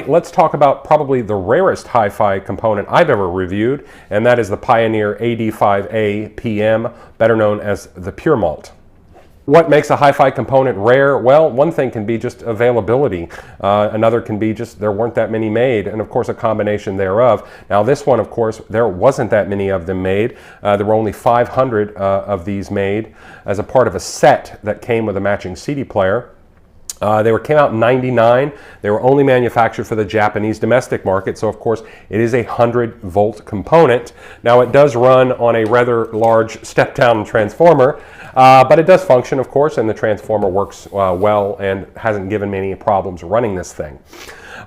let's talk about probably the rarest hi-fi component I've ever reviewed, and that is the Pioneer AD5A PM, better known as the Pure Malt. What makes a hi-fi component rare? Well, one thing can be just availability. Another can be just there weren't that many made, and of course a combination thereof. Now this one, of course, there wasn't that many of them made. There were only 500 of these made as a part of a set that came with a matching CD player. They came out in '99. They were only manufactured for the Japanese domestic market, so of course it is a 100-volt component. Now it does run on a rather large step-down transformer, but it does function, of course, and the transformer works well and hasn't given me any problems running this thing.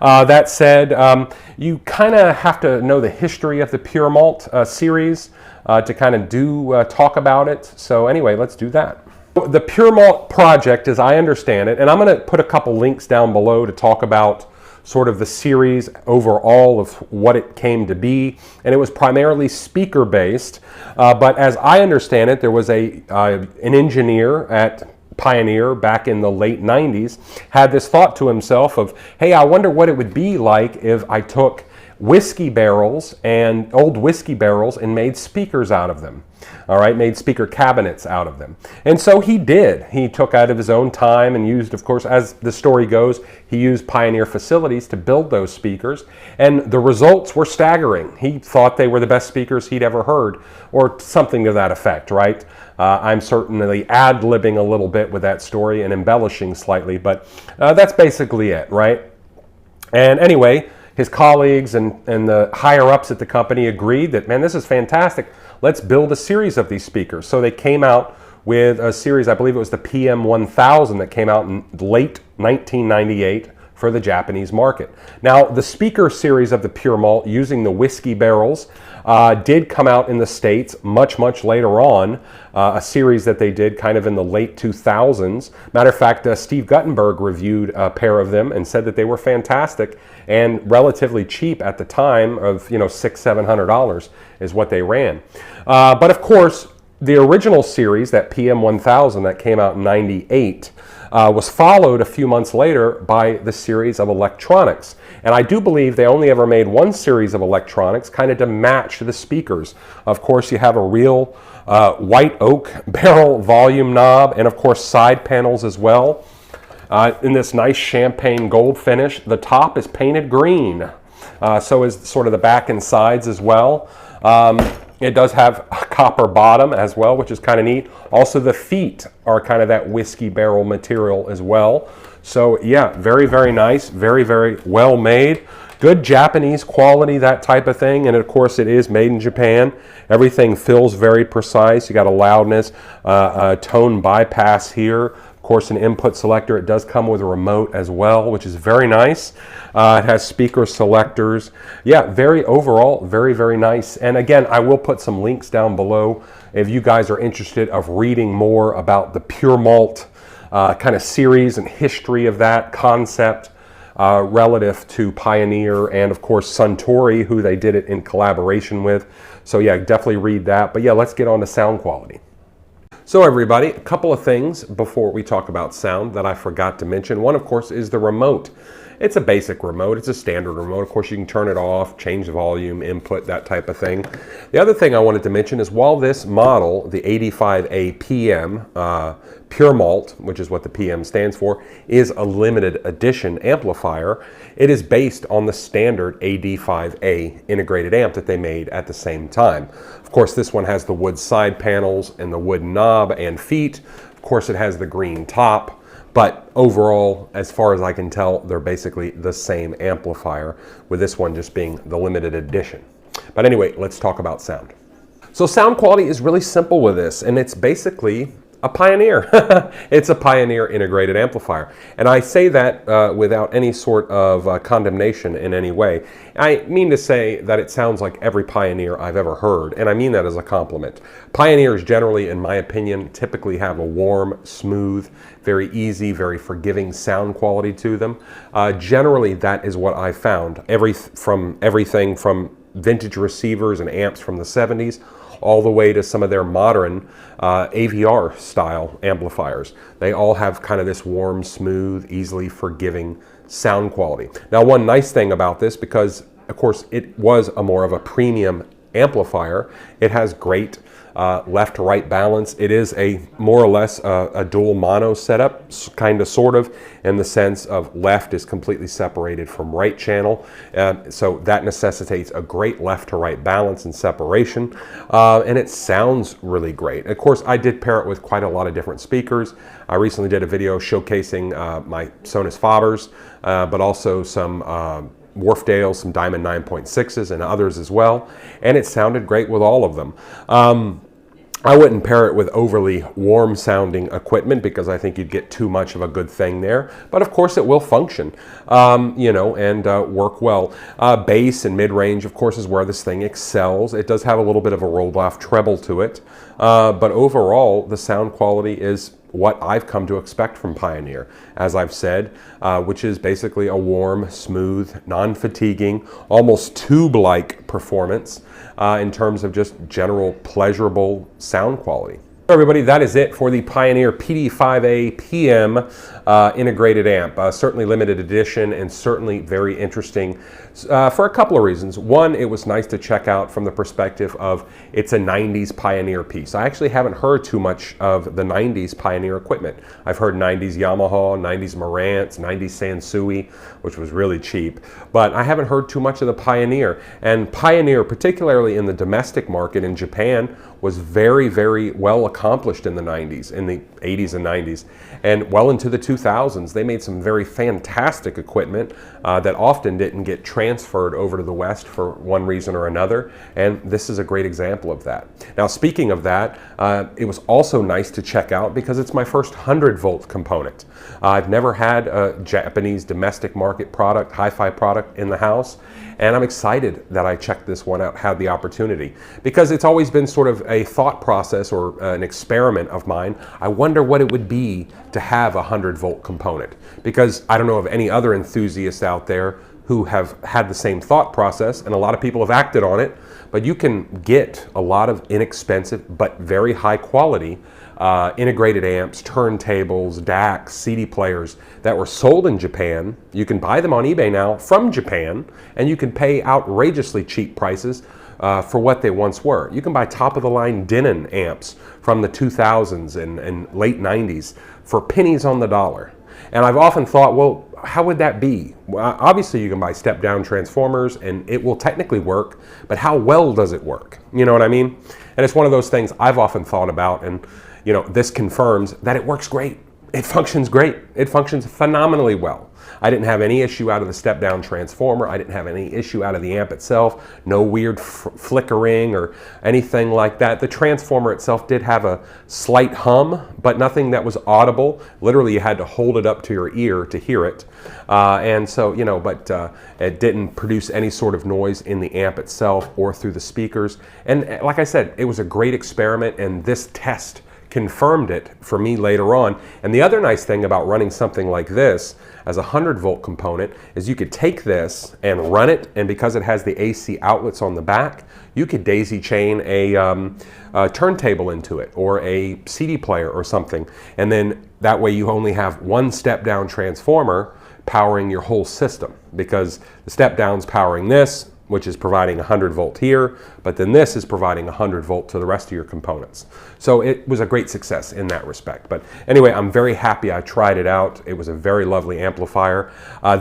That said, you kind of have to know the history of the Pure Malt series to kind of talk about it. So anyway, let's do that. The Pure Malt project, as I understand it, and I'm going to put a couple links down below to talk about sort of the series overall of what it came to be, and it was primarily speaker based, but as I understand it, there was an engineer at Pioneer back in the late 90s had this thought to himself of, hey, I wonder what it would be like if I took whiskey barrels and old whiskey barrels and made speakers out of them. All right, made speaker cabinets out of them. And so he did. He took out of his own time and used, of course, as the story goes, he used Pioneer facilities to build those speakers. And the results were staggering. He thought they were the best speakers he'd ever heard, or something to that effect, right? I'm certainly ad-libbing a little bit with that story and embellishing slightly, but that's basically it, right? And anyway, his colleagues and the higher-ups at the company agreed that, man, this is fantastic. Let's build a series of these speakers. So they came out with a series, I believe it was the PM1000 that came out in late 1998 for the Japanese market. Now, the speaker series of the Pure Malt using the whiskey barrels did come out in the States much, much later on, a series that they did kind of in the late 2000s. Matter of fact, Steve Guttenberg reviewed a pair of them and said that they were fantastic and relatively cheap at the time of, you know, $600–700 is what they ran. But of course, the original series, that PM1000 that came out in '98, was followed a few months later by the series of electronics. And I do believe they only ever made one series of electronics kind of to match the speakers. Of course, you have a real white oak barrel volume knob and of course side panels as well. In this nice champagne gold finish. The top is painted green. So is sort of the back and sides as well. It does have a copper bottom as well, which is kind of neat. Also, the feet are kind of that whiskey barrel material as well. So yeah, very, very nice, very, very well made. Good Japanese quality, that type of thing. And of course, it is made in Japan. Everything feels very precise. You got a loudness, a tone bypass here. Of course, an input selector. It does come with a remote as well, which is very nice. It has speaker selectors. Yeah, overall, very, very nice. And again, I will put some links down below if you guys are interested of reading more about the Pure Malt kind of series and history of that concept relative to Pioneer and, of course, Suntory, who they did it in collaboration with. So yeah, definitely read that. But yeah, let's get on to sound quality. So everybody, a couple of things before we talk about sound that I forgot to mention. One, of course, is the remote. It's a basic remote. It's a standard remote. Of course, you can turn it off, change the volume, input, that type of thing. The other thing I wanted to mention is while this model, the AD5A PM, Pure Malt, which is what the PM stands for, is a limited edition amplifier, it is based on the standard AD5A integrated amp that they made at the same time. Of course, this one has the wood side panels and the wood knob and feet. Of course, it has the green top. But overall, as far as I can tell, they're basically the same amplifier, with this one just being the limited edition. But anyway, let's talk about sound. So sound quality is really simple with this, and it's basically a Pioneer. It's a Pioneer integrated amplifier. And I say that without any sort of condemnation in any way. I mean to say that it sounds like every Pioneer I've ever heard, and I mean that as a compliment. Pioneers generally, in my opinion, typically have a warm, smooth, very easy, very forgiving sound quality to them. Generally, that is what I found. Everything from vintage receivers and amps from the 70s all the way to some of their modern AVR style amplifiers. They all have kind of this warm, smooth, easily forgiving sound quality. Now, one nice thing about this, because of course it was more of a premium amplifier, it has great left to right balance. It is a more or less a dual mono setup, kind of sort of, in the sense of left is completely separated from right channel. So that necessitates a great left to right balance and separation. And it sounds really great. Of course, I did pair it with quite a lot of different speakers. I recently did a video showcasing my Sonus Fabers, but also some Wharfdale, some Diamond 9.6s and others as well, and it sounded great with all of them. I wouldn't pair it with overly warm sounding equipment because I think you'd get too much of a good thing there, but of course it will function, you know, and work well. Bass and mid-range, of course, is where this thing excels. It does have a little bit of a rolled off treble to it, but overall the sound quality is what I've come to expect from Pioneer, as I've said, which is basically a warm, smooth, non-fatiguing, almost tube-like performance in terms of just general pleasurable sound quality. Everybody, that is it for the Pioneer AD5A PM integrated amp. Certainly limited edition and certainly very interesting for a couple of reasons. One, it was nice to check out from the perspective of it's a 90s Pioneer piece. I actually haven't heard too much of the 90s Pioneer equipment. I've heard 90s Yamaha, 90s Marantz, 90s Sansui, which was really cheap, but I haven't heard too much of the Pioneer. And Pioneer, particularly in the domestic market in Japan, was very, very well accomplished in the 90s, in the 80s and 90s. And well into the 2000s, they made some very fantastic equipment that often didn't get transferred over to the West for one reason or another. And this is a great example of that. Now, speaking of that, it was also nice to check out because it's my first 100-volt component. I've never had a Japanese domestic market product, hi-fi product in the house. And I'm excited that I checked this one out, had the opportunity, because it's always been sort of a thought process or an experiment of mine. I wonder what it would be to have a 100-volt component, because I don't know of any other enthusiasts out there who have had the same thought process, and a lot of people have acted on it, but you can get a lot of inexpensive but very high quality integrated amps, turntables, DACs, CD players that were sold in Japan. You can buy them on eBay now from Japan, and you can pay outrageously cheap prices for what they once were. You can buy top-of-the-line Denon amps from the 2000s and late 90s for pennies on the dollar. And I've often thought, well, how would that be? Well, obviously you can buy step-down transformers and it will technically work, but how well does it work? You know what I mean? And it's one of those things I've often thought about, and you know, this confirms that it works great. It functions great. It functions phenomenally well. I didn't have any issue out of the step-down transformer. I didn't have any issue out of the amp itself. No weird flickering or anything like that. The transformer itself did have a slight hum, but nothing that was audible. Literally, you had to hold it up to your ear to hear it. And so, you know, but it didn't produce any sort of noise in the amp itself or through the speakers. And like I said, it was a great experiment, and this test confirmed it for me later on. And the other nice thing about running something like this as a 100-volt component is you could take this and run it, and because it has the AC outlets on the back, you could daisy chain a turntable into it or a CD player or something, and then that way you only have one step-down transformer powering your whole system, because the step-down's powering this, which is providing 100 volt here, but then this is providing 100 volt to the rest of your components. So it was a great success in that respect. But anyway, I'm very happy I tried it out. It was a very lovely amplifier.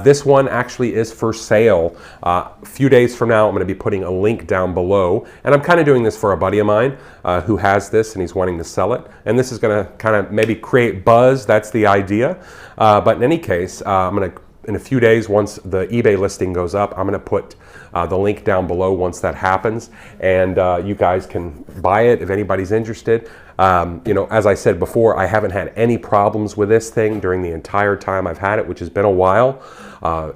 This one actually is for sale. A few days from now, I'm going to be putting a link down below, and I'm kind of doing this for a buddy of mine who has this and he's wanting to sell it. And this is going to kind of maybe create buzz. That's the idea. But in any case, I'm going to, in a few days, once the eBay listing goes up, I'm going to put the link down below once that happens, and you guys can buy it if anybody's interested. You know, as I said before, I haven't had any problems with this thing during the entire time I've had it, which has been a while.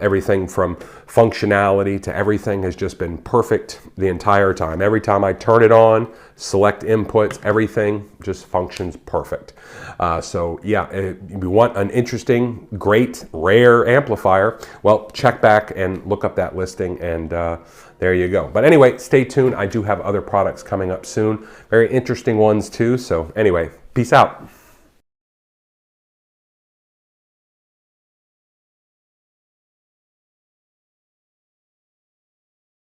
Everything from functionality to everything has just been perfect the entire time. Every time I turn it on, select inputs, everything just functions perfect. So yeah, if you want an interesting, great, rare amplifier, well, check back and look up that listing, and there you go. But anyway, stay tuned. I do have other products coming up soon. Very interesting ones too. So anyway, peace out.